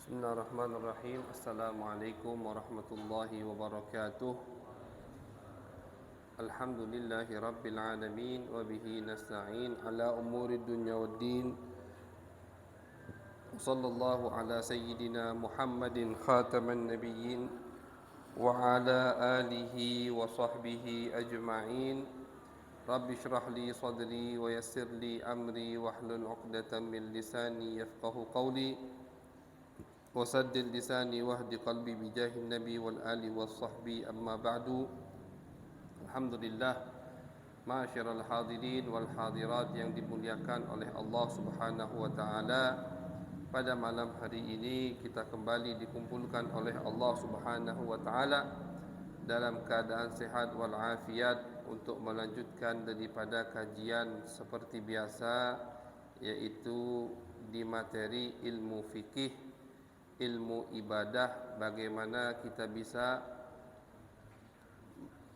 Bismillahirrahmanirrahim. Assalamualaikum warahmatullahi wabarakatuh. Alhamdulillahi rabbil alamin wa bihi nasta'in ala umuri dunya waddin. Sallallahu ala sayyidina Muhammadin khataman nabiyyin wa ala alihi wa sahbihi ajma'in. Rabbi shrah li sadri wa yassir li amri wahlul 'uqdatam min lisani yafqahu qawli. وسدد لساني واهد قلبي بجاه النبي والآل والصحب أما بعد. Alhamdulillah, ma'asyiral hadirin wal hadirat yang dimuliakan oleh Allah Subhanahu wa taala. Pada malam hari ini kita kembali dikumpulkan oleh Allah Subhanahu wa taala dalam keadaan sehat wal afiat untuk melanjutkan daripada kajian seperti biasa, yaitu di materi ilmu fikih, ilmu ibadah, bagaimana kita bisa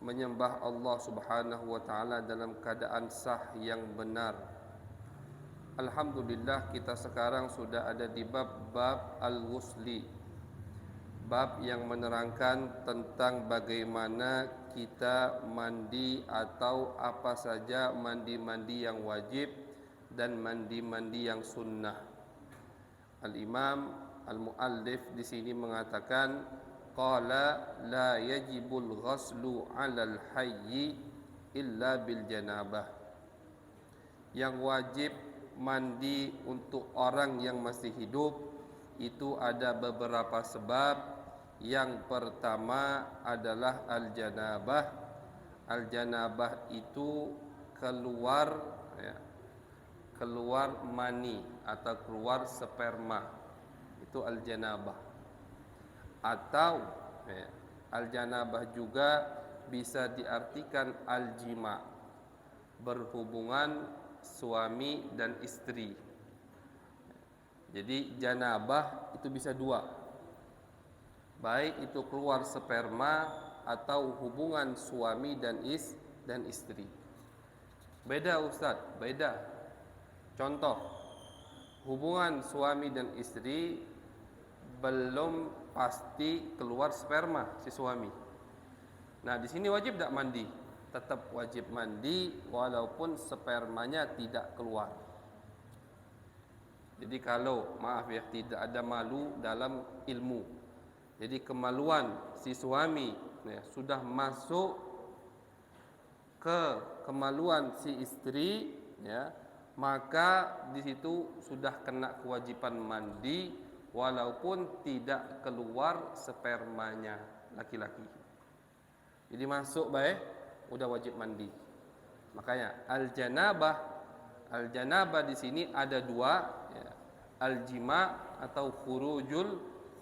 menyembah Allah Subhanahu wa taala dalam keadaan sah yang benar. Alhamdulillah, kita sekarang sudah ada di bab al-ghusli, bab yang menerangkan tentang bagaimana kita mandi atau apa saja mandi-mandi yang wajib dan mandi-mandi yang sunnah. Al-Imam Al-Muallif di sini mengatakan, qala la yajibul ghaslu 'alal hayyi illa bil janabah. Yang wajib mandi untuk orang yang masih hidup itu ada beberapa sebab. Yang pertama adalah al-janabah. Al-janabah itu keluar keluar mani atau keluar sperma, itu al-janabah. Atau al-janabah juga bisa diartikan al-jima, berhubungan suami dan istri. Jadi janabah itu bisa dua, baik itu keluar sperma atau hubungan suami dan istri. Beda Ustadz, beda. Contoh, hubungan suami dan istri belum pasti keluar sperma si suami. Nah, di sini wajib tak mandi? Tetap wajib mandi walaupun spermanya tidak keluar. Jadi kalau maaf ya, tidak ada malu dalam ilmu. Jadi kemaluan si suami sudah masuk ke kemaluan si istri, maka di situ sudah kena kewajiban mandi walaupun tidak keluar spermanya laki-laki. Jadi masuk baik, udah wajib mandi. Makanya al-janabah di sini ada dua, al-jima atau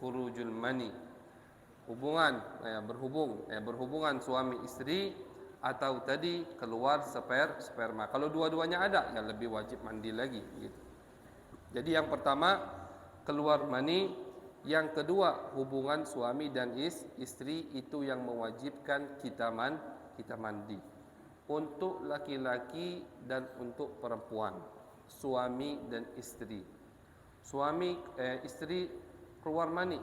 khurujul mani. Hubungan berhubungan suami istri, atau tadi keluar sperma. Kalau dua-duanya ada, ya lebih wajib mandi lagi gitu. Jadi yang pertama keluar mani, yang kedua hubungan suami dan istri, itu yang mewajibkan kita mandi. Untuk laki-laki dan untuk perempuan, suami dan istri. Istri keluar mani.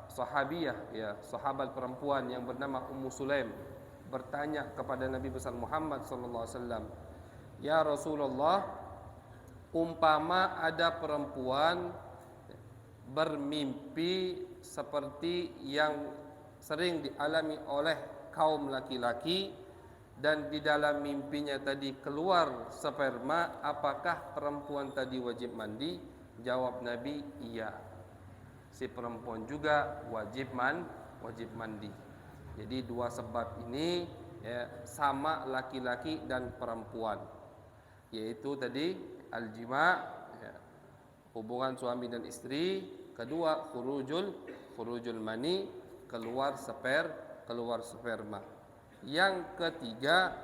Sahabiyah, sahabat perempuan yang bernama Ummu Sulaim bertanya kepada Nabi besar Muhammad sallallahu alaihi wasallam, "Ya Rasulullah, umpama ada perempuan bermimpi seperti yang sering dialami oleh kaum laki-laki, dan di dalam mimpinya tadi keluar sperma, apakah perempuan tadi wajib mandi?" Jawab Nabi, iya. Si perempuan juga wajib mandi. Jadi dua sebab ini sama laki-laki dan perempuan, yaitu tadi al-jima, hubungan suami dan istri. Kedua khurujul mani, keluar sperma. Yang ketiga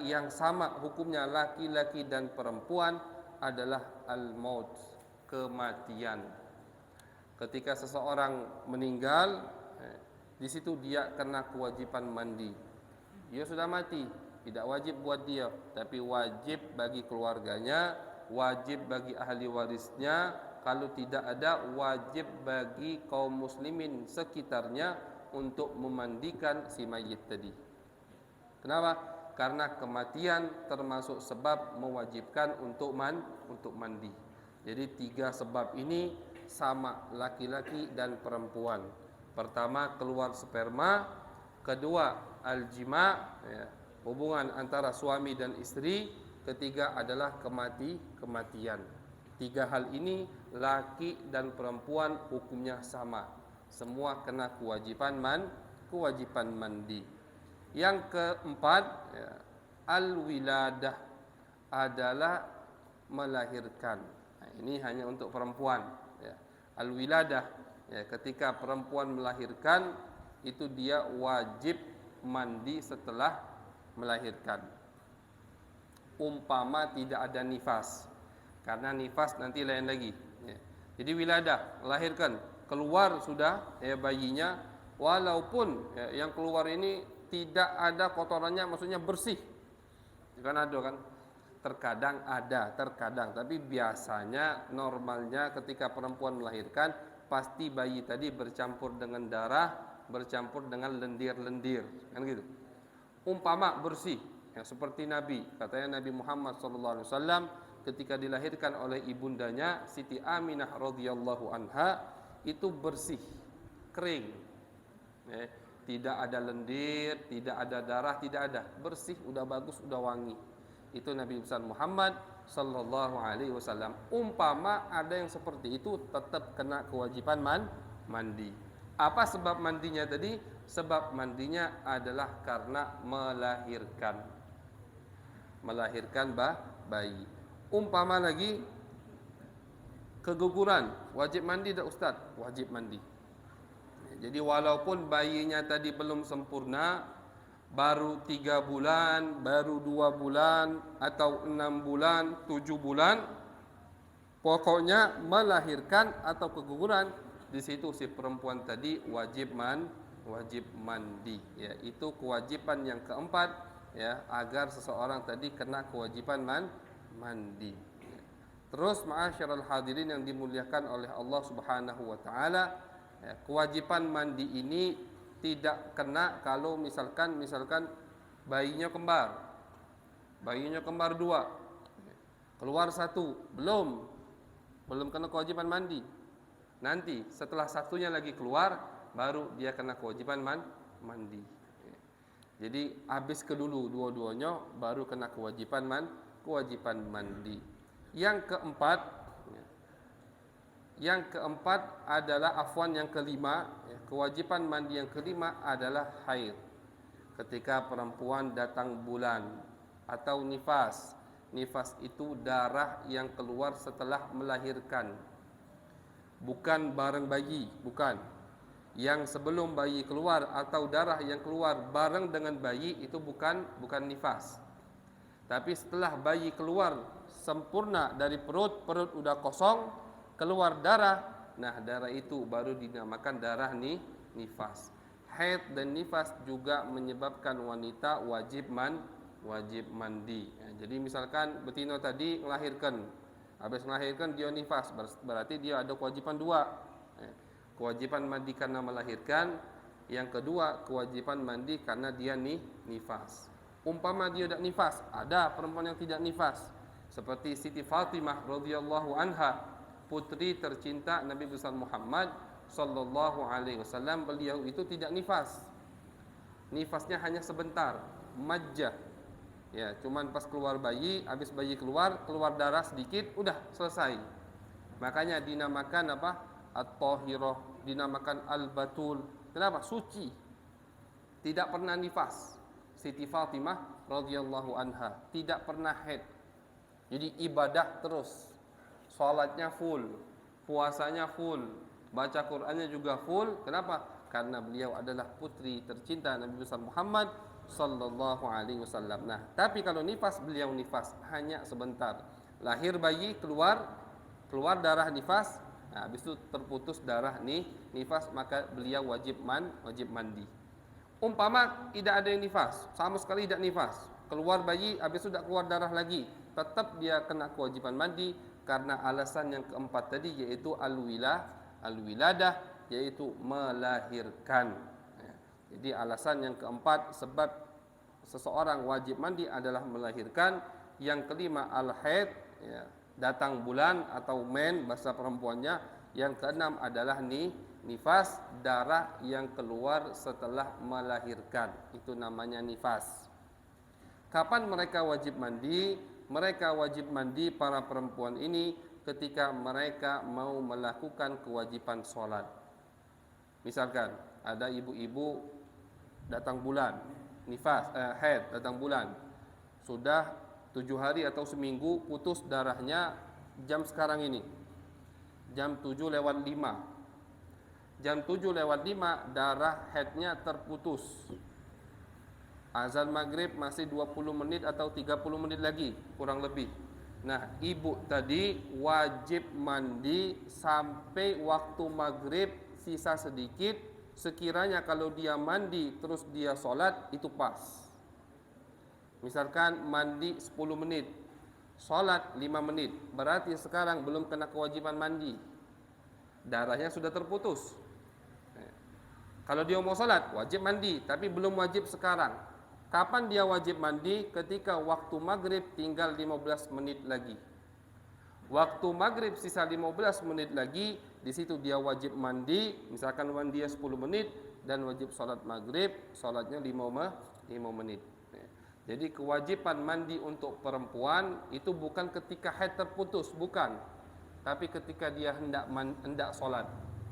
yang sama hukumnya laki-laki dan perempuan adalah al-maut, kematian. Ketika seseorang meninggal, di situ dia kena kewajiban mandi. Dia sudah mati, tidak wajib buat dia, tapi wajib bagi keluarganya wajib bagi ahli warisnya. Kalau tidak ada, wajib bagi kaum muslimin sekitarnya untuk memandikan si mayit tadi. Kenapa? Karena kematian termasuk sebab mewajibkan untuk mandi. Jadi 3 sebab ini sama laki-laki dan perempuan. Pertama, keluar sperma. Kedua, aljima, ya, hubungan antara suami dan istri. Ketiga adalah kematian. 3 hal ini laki dan perempuan hukumnya sama. Semua kena kewajiban mandi. Yang keempat, ya, al-wiladah adalah melahirkan. Nah, ini hanya untuk perempuan, ya. Al-wiladah, ya, ketika perempuan melahirkan itu dia wajib mandi setelah melahirkan. Umpama tidak ada nifas, karena nifas nanti lain lagi, ya. Jadi wiladah, melahirkan, keluar sudah, ya, bayinya, walaupun, ya, yang keluar ini tidak ada kotorannya, maksudnya bersih. Kan ada kan? Terkadang ada, terkadang. Tapi biasanya normalnya ketika perempuan melahirkan, pasti bayi tadi bercampur dengan darah, bercampur dengan lendir-lendir, kan gitu. Umpama bersih, yang seperti Nabi, katanya Nabi Muhammad SAW ketika dilahirkan oleh ibundanya Siti Aminah radhiyallahu anha, itu bersih, kering, ya. Tidak ada lendir, tidak ada darah, tidak ada, bersih, udah bagus, udah wangi. Itu Nabi besar Muhammad sallallahu alaihi wasallam. Umpama ada yang seperti itu, tetap kena kewajiban mandi. Apa sebab mandinya tadi? Sebab mandinya adalah karena melahirkan bayi. Umpama lagi keguguran, wajib mandi tak Ustaz? Wajib mandi. Jadi walaupun bayinya tadi belum sempurna, baru 3 bulan, baru 2 bulan, atau 6 bulan, 7 bulan, pokoknya melahirkan atau keguguran, di situ si perempuan tadi wajib mandi. Ya, itu kewajiban yang keempat, ya, agar seseorang tadi kena kewajiban mandi. Terus ma'asyiral hadirin yang dimuliakan oleh Allah Subhanahu wa taala, ya, kewajiban mandi ini tidak kena kalau misalkan bayinya kembar 2, keluar 1, belum kena kewajiban mandi. Nanti setelah satunya lagi keluar, baru dia kena kewajiban mandi. Jadi habis ke dulu dua-duanya, baru kena kewajiban mandi. Yang keempat adalah yang kelima, ya, kewajiban mandi yang kelima adalah haid. Ketika perempuan datang bulan atau nifas. Nifas itu darah yang keluar setelah melahirkan, bukan bareng bayi, bukan. Yang sebelum bayi keluar atau darah yang keluar bareng dengan bayi itu bukan nifas. Tapi setelah bayi keluar sempurna dari perut udah kosong, keluar darah, nah darah itu baru dinamakan darah nifas. Haid dan nifas juga menyebabkan wanita wajib mandi. Ya, jadi misalkan betina tadi melahirkan, habis melahirkan dia nifas, berarti dia ada kewajiban 2. Ya, kewajiban mandi karena melahirkan, yang kedua kewajiban mandi karena dia nifas. Umpama dia tidak nifas, ada perempuan yang tidak nifas, seperti Siti Fatimah radhiyallahu anha, putri tercinta Nabi besar Muhammad sallallahu alaihi wasallam. Beliau itu tidak nifas. Nifasnya hanya sebentar, majjah. Ya, cuman pas keluar bayi, habis bayi keluar darah sedikit, udah selesai. Makanya dinamakan apa? At-tahirah, dinamakan al-batul. Kenapa? Suci. Tidak pernah nifas. Siti Fatimah radhiyallahu anha tidak pernah haid. Jadi ibadah terus. Salatnya full, puasanya full, baca Qur'annya juga full. Kenapa? Karena beliau adalah putri tercinta Nabi besar Muhammad sallallahu alaihi wasallam. Nah, tapi kalau nifas, beliau nifas hanya sebentar. Lahir bayi, keluar darah nifas. Nah, habis itu terputus darah nifas, maka beliau wajib mandi. Umpama tidak ada yang nifas, sama sekali tidak nifas, keluar bayi, habis itu tidak keluar darah lagi, tetap dia kena kewajiban mandi karena alasan yang keempat tadi, yaitu al-wiladah, yaitu melahirkan. Ya. Jadi alasan yang keempat sebab seseorang wajib mandi adalah melahirkan. Yang kelima al-haid, ya, datang bulan atau men bahasa perempuannya. Yang keenam adalah nifas, darah yang keluar setelah melahirkan, itu namanya nifas. Kapan mereka wajib mandi? Mereka wajib mandi para perempuan ini ketika mereka mau melakukan kewajiban sholat. Misalkan ada ibu-ibu datang bulan, nifas, haid, datang bulan, sudah 7 hari atau seminggu putus darahnya jam sekarang ini, jam 7:05. Jam 7:05 darah haidnya terputus. Azan maghrib masih 20 menit atau 30 menit lagi kurang lebih. Nah, ibu tadi wajib mandi sampai waktu maghrib sisa sedikit. Sekiranya kalau dia mandi terus dia sholat, itu pas. Misalkan mandi 10 menit, sholat 5 menit, berarti sekarang belum kena kewajiban mandi, darahnya sudah terputus. Kalau dia mau sholat, wajib mandi, tapi belum wajib sekarang. Kapan dia wajib mandi? Ketika waktu maghrib tinggal 15 menit lagi. Waktu maghrib sisa 15 menit lagi, di situ dia wajib mandi. Misalkan mandi 10 menit dan wajib sholat maghrib, sholatnya 5 menit. Jadi kewajiban mandi untuk perempuan itu bukan ketika haid terputus, bukan. Tapi ketika dia hendak sholat,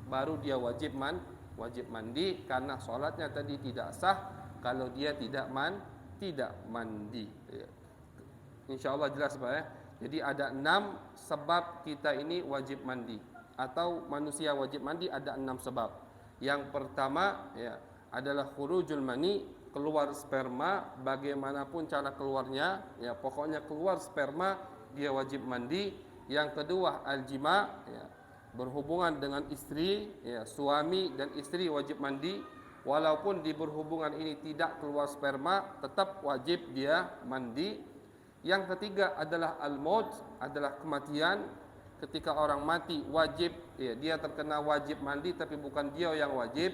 baru dia wajib mandi, karena sholatnya tadi tidak sah kalau dia tidak mandi. InsyaAllah jelas Pak ya. Jadi ada 6 sebab kita ini wajib mandi, atau manusia wajib mandi ada 6 sebab. Yang pertama ya adalah khurujul mani, keluar sperma, bagaimanapun cara keluarnya, ya pokoknya keluar sperma dia wajib mandi. Yang kedua al-jima, ya, berhubungan dengan istri, ya, suami dan istri wajib mandi. Walaupun di berhubungan ini tidak keluar sperma, tetap wajib dia mandi. Yang ketiga adalah al-maut, adalah kematian. Ketika orang mati wajib, ya, dia terkena wajib mandi, tapi bukan dia yang wajib.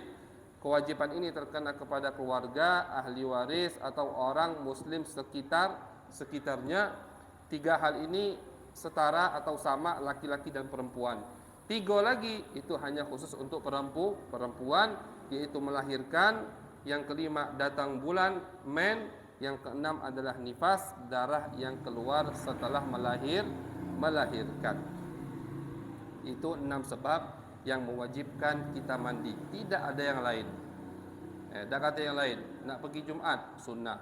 Kewajiban ini terkena kepada keluarga, ahli waris, atau orang muslim sekitarnya. 3 hal ini setara atau sama laki-laki dan perempuan. 3 lagi itu hanya khusus untuk perempuan, yaitu melahirkan. Yang kelima datang bulan, men. Yang keenam adalah nifas, darah yang keluar setelah melahirkan. Itu 6 sebab yang mewajibkan kita mandi. Tidak ada yang lain. Tak kata yang lain, nak pergi Jumat, sunnah.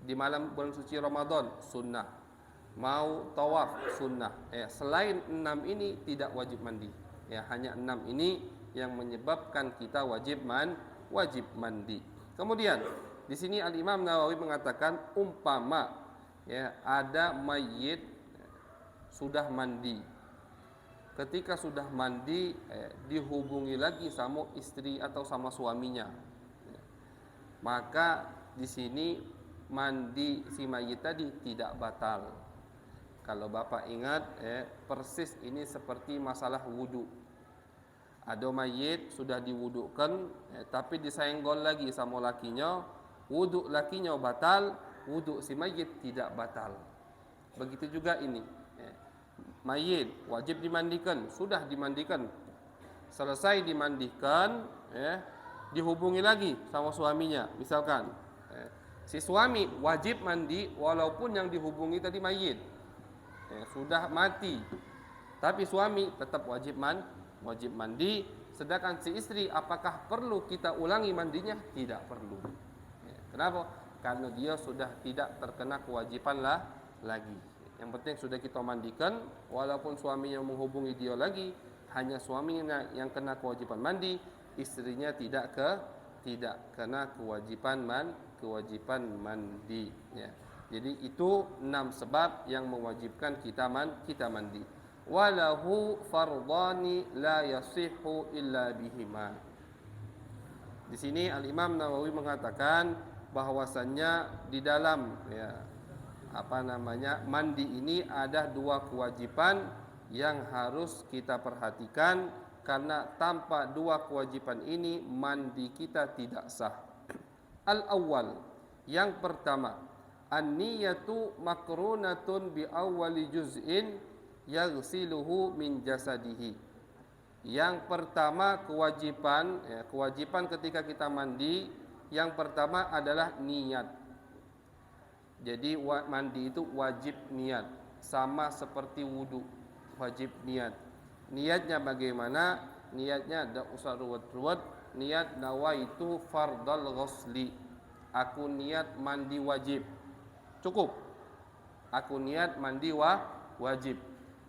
Di malam bulan suci Ramadan, sunnah. Mau tawaf, sunnah. Selain 6 ini tidak wajib mandi. Hanya 6 ini yang menyebabkan kita wajib mandi. Kemudian di sini Al-Imam Nawawi mengatakan umpama ya ada mayit sudah mandi. Ketika sudah mandi dihubungi lagi sama istri atau sama suaminya. Maka di sini mandi si mayit tadi tidak batal. Kalau Bapak ingat persis ini seperti masalah wudu. Ada mayit sudah diwudukan, tapi disenggol lagi sama lakinya, wudu lakinya batal, wudu si mayit tidak batal. Begitu juga ini, mayit wajib dimandikan, sudah dimandikan, selesai dimandikan, dihubungi lagi sama suaminya. Misalkan si suami wajib mandi walaupun yang dihubungi tadi mayit sudah mati, tapi suami tetap wajib mandi. Sedangkan si istri, apakah perlu kita ulangi mandinya? Tidak perlu. Kenapa? Karena dia sudah tidak terkena kewajiban lagi. Yang penting sudah kita mandikan, walaupun suaminya menghubungi dia lagi, hanya suaminya yang kena kewajiban mandi, istrinya tidak kena kewajiban mandi. Jadi itu 6 sebab yang mewajibkan kita mandi. Walahu fardani la yasihhu illa bihima. Di sini Al-Imam Nawawi mengatakan bahwasannya di dalam mandi ini ada dua kewajiban yang harus kita perhatikan, karena tanpa dua kewajiban ini mandi kita tidak sah. Al-awwal, yang pertama, an-niyatu makrunatun bi awwali juz'in yaghsiluhu min jasadihi. Yang pertama kewajiban ketika kita mandi, yang pertama adalah niat. Jadi mandi itu wajib niat, sama seperti wudu, wajib niat. Niatnya bagaimana? Niatnya tidak usah ruwet-ruwet. Niat nawaitu fardal ghusli, aku niat mandi wajib, cukup. Aku niat mandi wajib.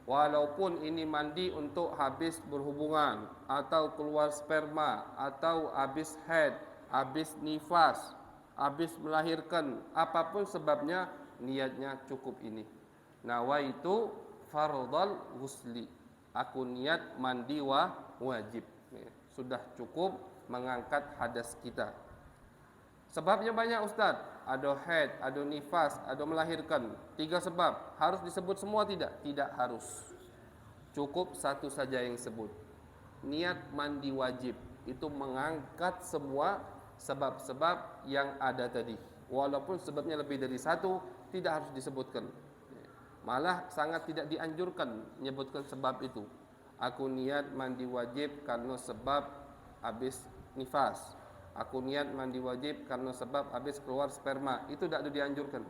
Walaupun ini mandi untuk habis berhubungan, atau keluar sperma, atau habis haid, habis nifas, habis melahirkan, apapun sebabnya, niatnya cukup ini. Nawaitu fardal ghusli, aku niat mandi wajib. Sudah cukup mengangkat hadas kita. Sebabnya banyak Ustaz, ada haid, ada nifas, ada melahirkan. 3 sebab. Harus disebut semua tidak? Tidak harus. Cukup satu saja yang sebut. Niat mandi wajib itu mengangkat semua sebab-sebab yang ada tadi. Walaupun sebabnya lebih dari satu, tidak harus disebutkan. Malah sangat tidak dianjurkan menyebutkan sebab itu. Aku niat mandi wajib karena sebab habis nifas. Aku niat mandi wajib karena sebab habis keluar sperma. Itu tidak dianjurkan.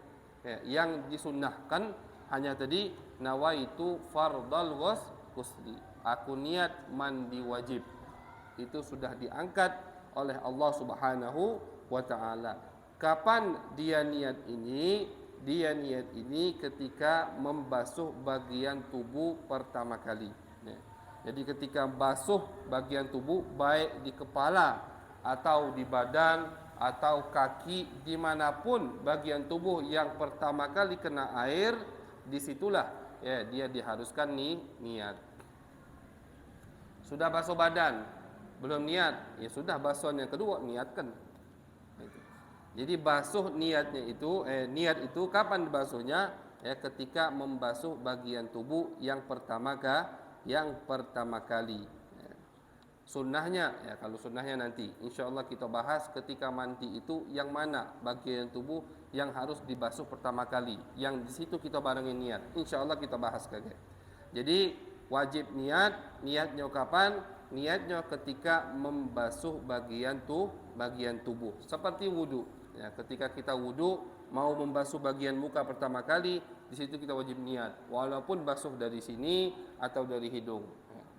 Yang disunnahkan hanya tadi nawaitu fardal ghusli. Aku niat mandi wajib. Itu sudah diangkat oleh Allah Subhanahu wa taala. Kapan dia niat ini? Dia niat ini ketika membasuh bagian tubuh pertama kali. Jadi ketika basuh bagian tubuh, baik di kepala atau di badan atau kaki, dimanapun bagian tubuh yang pertama kali kena air, disitulah dia diharuskan niat. Sudah basuh badan, belum niat, ya sudah basuhan yang kedua niatkan. Jadi basuh niatnya itu, niat itu kapan basuhnya? Ketika membasuh bagian tubuh yang pertama kali. Sunnahnya, kalau sunnahnya nanti insyaallah kita bahas ketika mandi itu yang mana bagian tubuh yang harus dibasuh pertama kali. Yang di situ kita barengin niat. Insyaallah kita bahas kaget. Jadi wajib niatnya kapan? Niatnya ketika membasuh bagian tubuh. Seperti wudu. Ketika kita wudu mau membasuh bagian muka pertama kali, di situ kita wajib niat. Walaupun basuh dari sini atau dari hidung,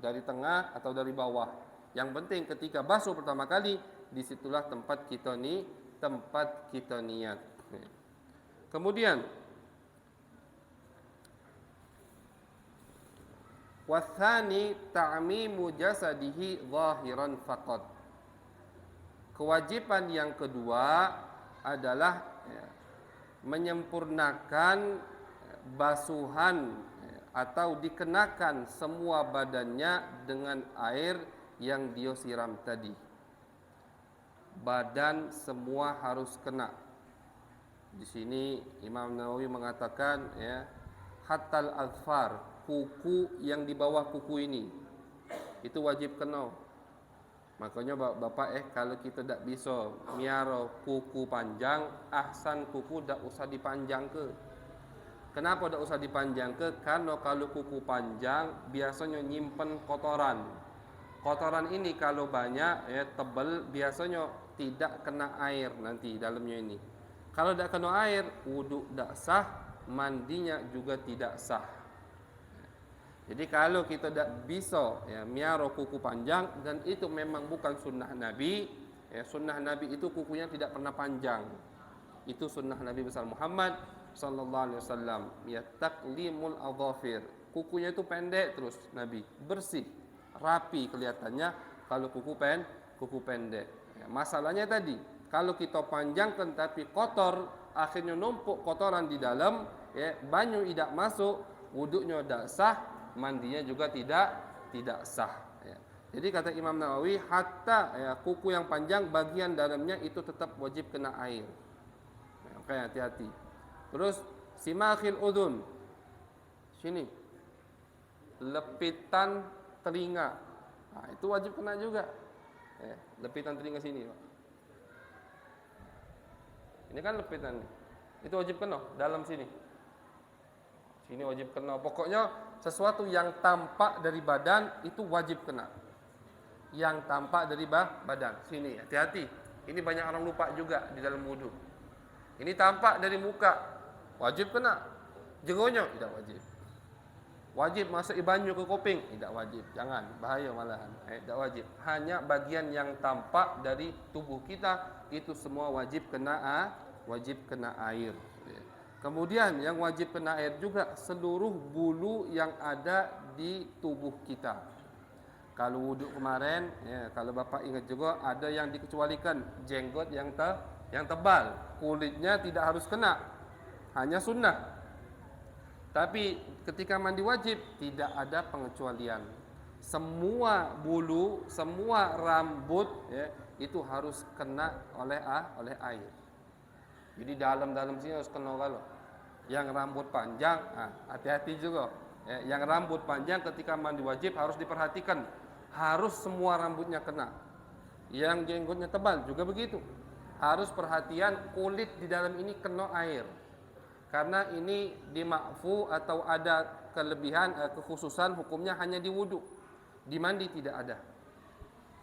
dari tengah atau dari bawah. Yang penting ketika basuh pertama kali, disitulah tempat kita niat. Kemudian wathani ta'mimu jasadihi zahiran faqat. Kewajiban yang kedua adalah menyempurnakan basuhan atau dikenakan semua badannya dengan air yang dia siram tadi. Badan semua harus kena. Di sini Imam Nawawi mengatakan hatal azfar, kuku yang di bawah kuku ini itu wajib kena. Makanya bapak kalau kita tak bisa miara kuku panjang, ahsan kuku tak usah dipanjang ke. Kenapa tak usah dipanjang ke? Karena kalau kuku panjang biasanya nyimpen kotoran. Kotoran ini kalau banyak tebal, biasanya tidak kena air nanti dalamnya ini. Kalau tidak kena air, wudu tidak sah, mandinya juga tidak sah. Jadi kalau kita tidak bisa miara kuku panjang, dan itu memang bukan sunnah Nabi. Sunnah Nabi itu kukunya tidak pernah panjang. Itu sunnah Nabi besar Muhammad sallallahu alaihi wasallam. Taqlimul adhafir. Kukunya itu pendek terus Nabi, bersih, rapi kelihatannya kalau kuku pendek. Masalahnya tadi, kalau kita panjangkan tapi kotor, akhirnya numpuk kotoran di dalam, banyu tidak masuk, wudunya tidak sah, mandinya juga tidak sah. Jadi kata Imam Nawawi, hatta kuku yang panjang bagian dalamnya itu tetap wajib kena air. Oke, hati-hati. Terus Simakhil udhun. Sini. Lepitan telinga. Nah, itu wajib kena juga. Lepitan telinga sini, Pak. Ini kan lepitan. Itu wajib kena dalam sini. Sini wajib kena. Pokoknya sesuatu yang tampak dari badan itu wajib kena. Yang tampak dari badan. Sini, hati-hati. Ini banyak orang lupa juga di dalam wudu. Ini tampak dari muka, wajib kena. Jeronya tidak wajib. Wajib masuk banyu ke kuping, tidak wajib. Jangan, bahaya malahan. Tidak wajib. Hanya bagian yang tampak dari tubuh kita itu semua wajib kena air. Kemudian yang wajib kena air juga seluruh bulu yang ada di tubuh kita. Kalau wuduk kemarin, kalau Bapak ingat juga ada yang dikecualikan, jenggot yang tebal, kulitnya tidak harus kena, hanya sunnah. Tapi ketika mandi wajib tidak ada pengecualian. Semua bulu, semua rambut itu harus kena oleh air. Jadi dalam sini harus kena kalau. Yang rambut panjang, hati-hati juga. Yang rambut panjang ketika mandi wajib harus diperhatikan. Harus semua rambutnya kena. Yang jenggotnya tebal juga begitu. Harus perhatian kulit di dalam ini kena air. Karena ini dimakfu atau ada kelebihan, kekhususan hukumnya hanya di wudu. Di mandi tidak ada.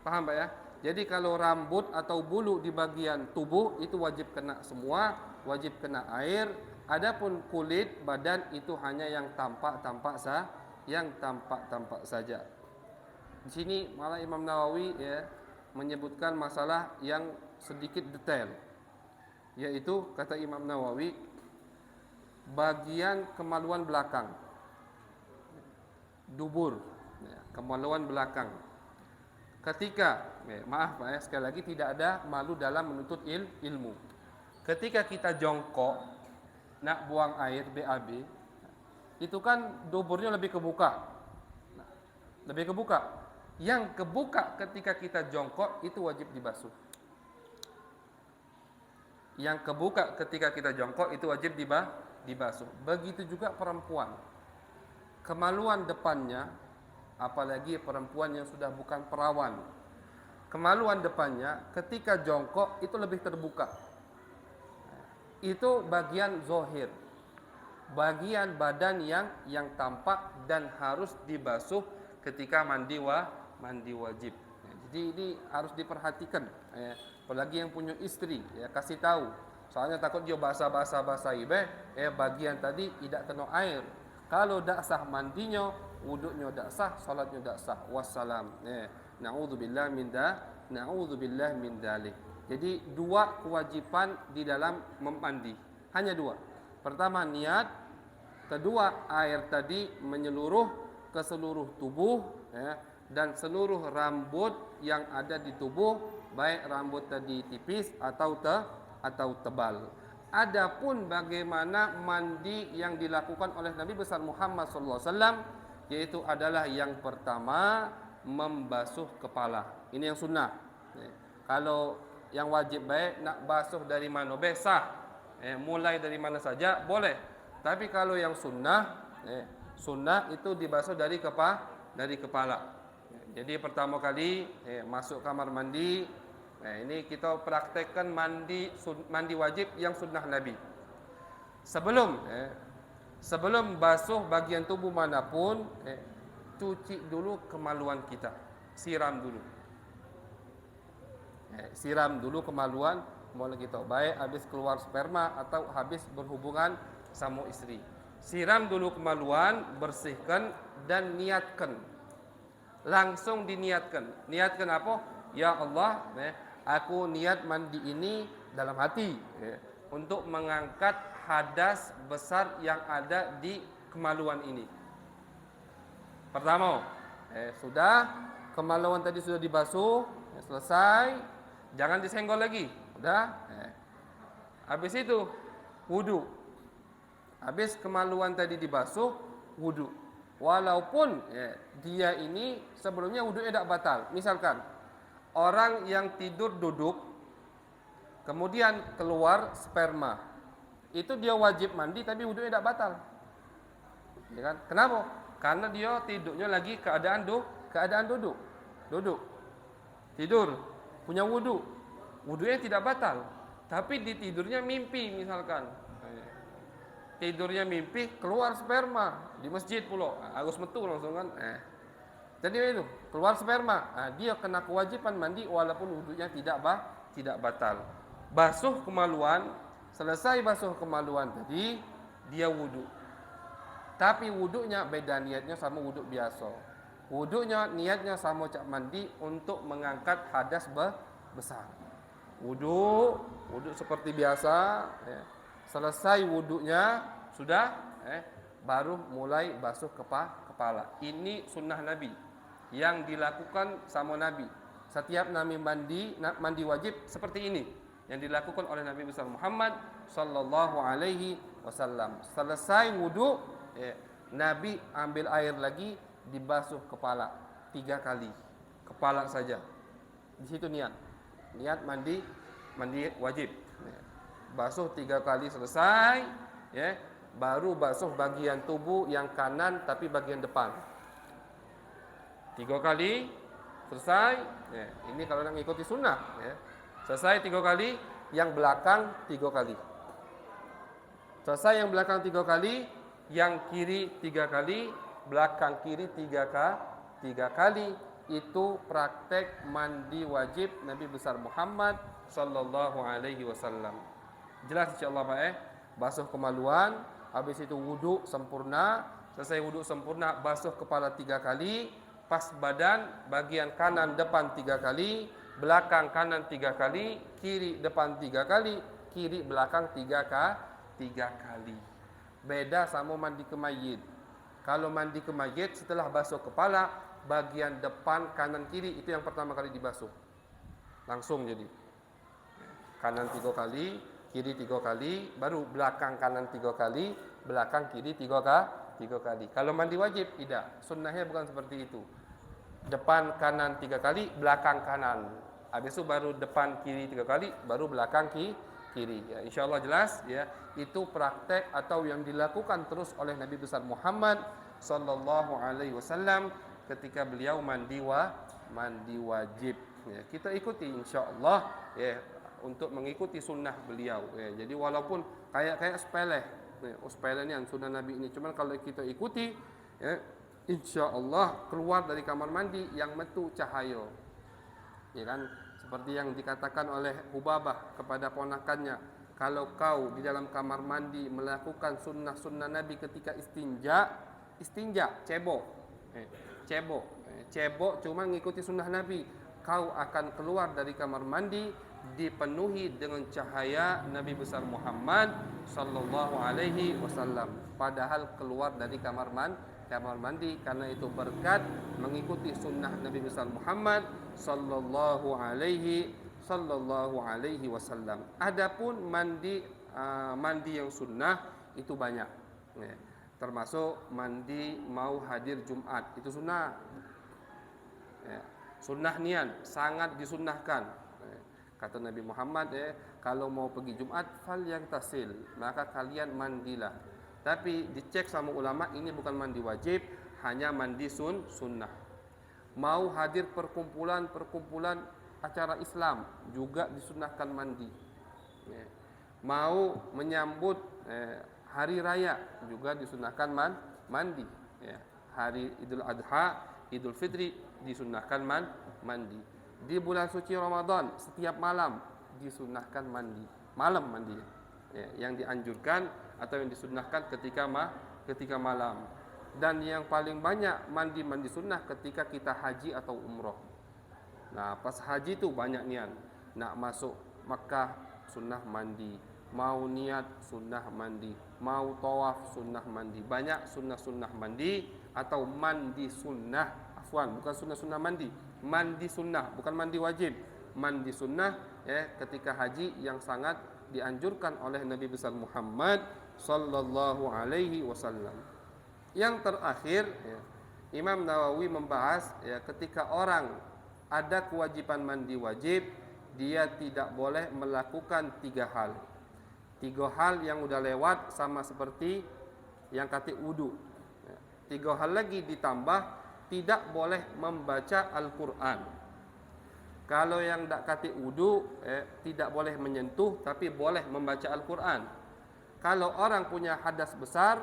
Paham Pak ya? Jadi kalau rambut atau bulu di bagian tubuh itu wajib kena semua, wajib kena air. Adapun kulit badan itu hanya yang tampak saja. Di sini malah Imam Nawawi menyebutkan masalah yang sedikit detail. Yaitu kata Imam Nawawi, bagian kemaluan belakang, dubur, kemaluan belakang. Ketika, maaf Pak ya, sekali lagi tidak ada malu dalam menuntut ilmu. Ketika kita jongkok nak buang air BAB, itu kan duburnya lebih kebuka. Lebih kebuka. Yang kebuka ketika kita jongkok itu wajib dibasuh. Yang kebuka ketika kita jongkok itu wajib dibasuh. Begitu juga perempuan. Kemaluan depannya, apalagi perempuan yang sudah bukan perawan, kemaluan depannya ketika jongkok itu lebih terbuka. Itu bagian zohir, bagian badan yang tampak dan harus dibasuh ketika mandi wajib. Jadi ini harus diperhatikan. Apalagi yang punya istri, kasih tahu. Soalnya takut dia basah-basahi bagian tadi tidak kena air. Kalau tak sah mandinya, wuduknya tak sah, salatnya tak sah. Wassalam. Na'udzubillah min dzalik. Jadi dua kewajiban di dalam mandi. Hanya dua. Pertama niat, kedua air tadi menyeluruh ke seluruh tubuh dan seluruh rambut yang ada di tubuh, baik rambut tadi tipis atau tebal. Adapun bagaimana mandi yang dilakukan oleh Nabi besar Muhammad SAW, yaitu adalah yang pertama membasuh kepala. Ini yang sunnah. Kalau yang wajib baik nak basuh dari mana sah, mulai dari mana saja boleh. Tapi kalau yang sunnah itu dibasuh dari kepala. Jadi pertama kali masuk kamar mandi. Ini kita praktekkan mandi wajib yang sunnah Nabi. Sebelum basuh bagian tubuh manapun, cuci dulu kemaluan kita, siram dulu kemaluan kita, baik habis keluar sperma atau habis berhubungan sama istri. Siram dulu kemaluan, bersihkan dan niatkan. Langsung diniatkan. Niatkan apa? Ya Allah, aku niat mandi ini dalam hati untuk mengangkat hadas besar yang ada di kemaluan ini. Pertama, sudah kemaluan tadi sudah dibasuh, selesai, jangan disenggol lagi. Udah. Habis itu wudu. Habis kemaluan tadi dibasuh, wudu. Walaupun dia ini sebelumnya wudunya tidak batal. Misalkan orang yang tidur duduk, kemudian keluar sperma, itu dia wajib mandi tapi wudhunya tidak batal. Ya kan? Kenapa? Karena dia tidurnya lagi keadaan duduk. Duduk. Tidur, punya wudhu. Wudhunya tidak batal. Tapi di tidurnya mimpi misalkan. Tidurnya mimpi keluar sperma di masjid pula. Harus metu langsung kan. Jadi itu, keluar sperma. Dia kena kewajiban mandi walaupun wudhunya tidak batal. Basuh kemaluan, selesai basuh kemaluan tadi, dia wudhu. Tapi wudhunya beda niatnya sama wudhu biasa. Wudhunya niatnya sama cak mandi untuk mengangkat hadas besar. Wudhu seperti biasa. Selesai wudhunya sudah, baru mulai basuh kepala. Ini sunnah Nabi yang dilakukan sama Nabi. Setiap Nabi mandi wajib seperti ini yang dilakukan oleh Nabi besar Muhammad sallallahu alaihi wasallam. Selesai wudhu, Nabi ambil air lagi, dibasuh kepala 3 kali, kepala saja. Di situ niat mandi wajib. Basuh 3 kali selesai, baru basuh bagian tubuh yang kanan tapi bagian depan. 3 kali selesai. Ini kalau nak ikuti sunnah. Selesai 3 kali, yang belakang 3 kali. Selesai yang belakang 3 kali, yang kiri 3 kali, belakang kiri 3 kali. Itu praktek mandi wajib Nabi besar Muhammad sallallahu alaihi wasallam. Jelas insyaallah Pak. Basuh kemaluan, habis itu wudhu sempurna. Selesai wudhu sempurna, basuh kepala 3 kali, pas badan bagian kanan depan 3 kali, belakang kanan 3 kali, kiri depan 3 kali, kiri belakang 3 kali. Beda sama mandi ke mayit. Kalau mandi ke mayit setelah basuh kepala, bagian depan kanan kiri itu yang pertama kali dibasuh. Langsung jadi. Kanan 3 kali, kiri 3 kali, baru belakang kanan 3 kali, belakang kiri 3 kali. Kalau mandi wajib tidak. Sunnahnya bukan seperti itu. Depan kanan 3 kali, belakang kanan. Habis itu baru depan kiri 3 kali, baru belakang kiri. Ya, insyaallah jelas ya. Itu praktek atau yang dilakukan terus oleh Nabi besar Muhammad sallallahu alaihi wasallam ketika beliau mandi wajib. Ya, kita ikuti insyaallah ya, untuk mengikuti sunnah beliau. Ya, jadi walaupun kayak sepele, sepele ini sunnah Nabi ini, cuman kalau kita ikuti, ya, insyaallah keluar dari kamar mandi yang metu cahaya. Ya kan, seperti yang dikatakan oleh Hubabah kepada ponakannya, kalau kau di dalam kamar mandi melakukan sunnah Nabi ketika istinja, cebok cuma ngikuti sunnah Nabi, kau akan keluar dari kamar mandi dipenuhi dengan cahaya Nabi besar Muhammad sallallahu alaihi wasallam. Padahal keluar dari kamar mandi karena itu berkat mengikuti sunnah Nabi besar Muhammad sallallahu alaihi wasallam. Adapun mandi yang sunnah itu banyak. Termasuk mandi mau hadir Jumat, itu sunnah. Sunnah nian sangat disunnahkan. Kata Nabi Muhammad, kalau mau pergi Jumat fal yang tasil, maka kalian mandilah. Tapi dicek sama ulama, ini bukan mandi wajib, hanya mandi sunnah. Mau hadir perkumpulan acara Islam juga disunnahkan mandi. Mau menyambut hari raya juga disunnahkan mandi. Hari Idul Adha, Idul Fitri disunnahkan mandi. Di bulan suci Ramadan setiap malam disunnahkan mandi. Malam mandi. Yang dianjurkan atau yang disunnahkan ketika malam. Dan yang paling banyak mandi sunnah ketika kita haji atau umroh. Nah, pas haji itu banyak niat. Nak masuk Makkah sunnah mandi, mau niat sunnah mandi, mau tawaf sunnah mandi. Banyak sunnah mandi atau mandi sunnah. Afwan, bukan sunnah mandi. Mandi sunnah, bukan mandi wajib. Mandi sunnah ketika haji yang sangat dianjurkan oleh Nabi besar Muhammad sallallahu alaihi wasallam. Yang terakhir, Imam Nawawi membahas ketika orang ada kewajiban mandi wajib, dia tidak boleh melakukan 3 hal. 3 hal yang udah lewat sama seperti yang kata wudu. 3 hal lagi ditambah, tidak boleh membaca Al-Quran. Kalau yang tak kata wudu, tidak boleh menyentuh, tapi boleh membaca Al-Quran. Kalau orang punya hadas besar,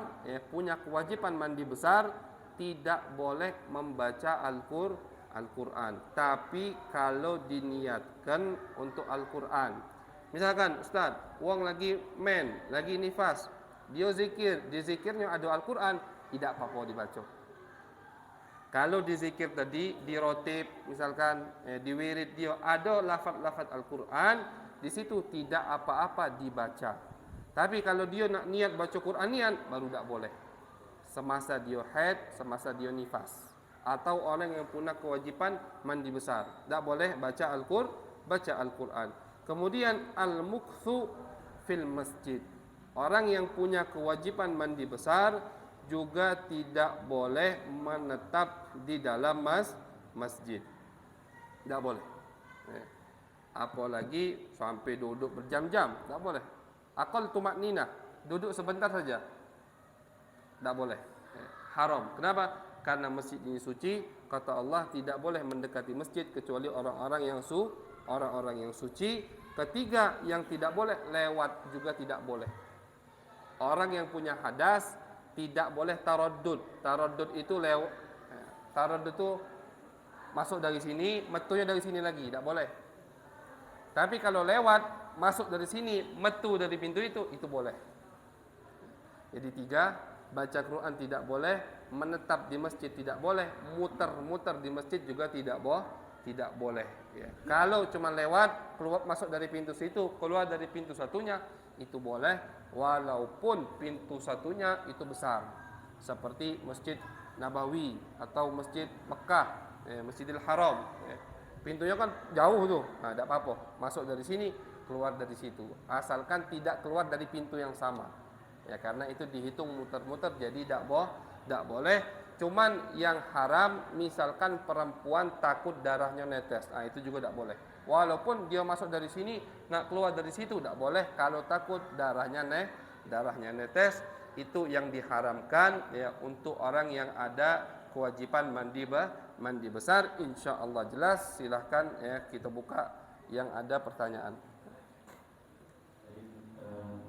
punya kewajiban mandi besar, tidak boleh membaca Al-Quran. Tapi kalau diniatkan untuk Al-Quran, misalkan Ustaz, wong lagi lagi nifas, dia zikir, di zikirnya ada Al-Quran, tidak apa-apa dibaca. Kalau di zikir tadi, di rotib, misalkan di wirid dia ada lafaz-lafaz Al-Quran, di situ tidak apa-apa dibaca. Tapi kalau dia nak niat baca Quranian, baru tak boleh. Semasa dia haid, semasa dia nifas, atau orang yang punya kewajiban mandi besar, tak boleh baca Al-Quran. Kemudian al-mukthu fil masjid. Orang yang punya kewajiban mandi besar juga tidak boleh menetap di dalam masjid. Tak boleh. Apalagi sampai duduk berjam-jam, tak boleh. Aqal tumakninah, duduk sebentar saja, tak boleh. Haram. Kenapa? Karena masjid ini suci. Kata Allah, tidak boleh mendekati masjid kecuali orang-orang yang suci. Ketiga, yang tidak boleh lewat juga tidak boleh. Orang yang punya hadas tidak boleh taraddud. Taraddud itu taraddud itu masuk dari sini, metunya dari sini lagi, tak boleh. Tapi kalau lewat, masuk dari sini, metu dari pintu itu boleh. Jadi 3, baca Quran tidak boleh, menetap di masjid tidak boleh, muter-muter di masjid juga tidak boleh. Ya. Kalau cuma lewat, keluar masuk dari pintu situ, keluar dari pintu satunya, itu boleh, walaupun pintu satunya itu besar, seperti Masjid Nabawi atau Masjid Mekah, Masjidil Haram. Pintunya kan jauh tuh, nah tidak apa-apa, masuk dari sini, keluar dari situ, asalkan tidak keluar dari pintu yang sama. Ya, karena itu dihitung muter-muter, jadi tidak boleh. Cuman yang haram, misalkan perempuan takut darahnya netes, nah itu juga tidak boleh. Walaupun dia masuk dari sini, nak keluar dari situ tidak boleh. Kalau takut darahnya netes, itu yang diharamkan ya untuk orang yang ada kewajiban mandi besar. Insya Allah jelas. Silahkan ya kita buka yang ada pertanyaan.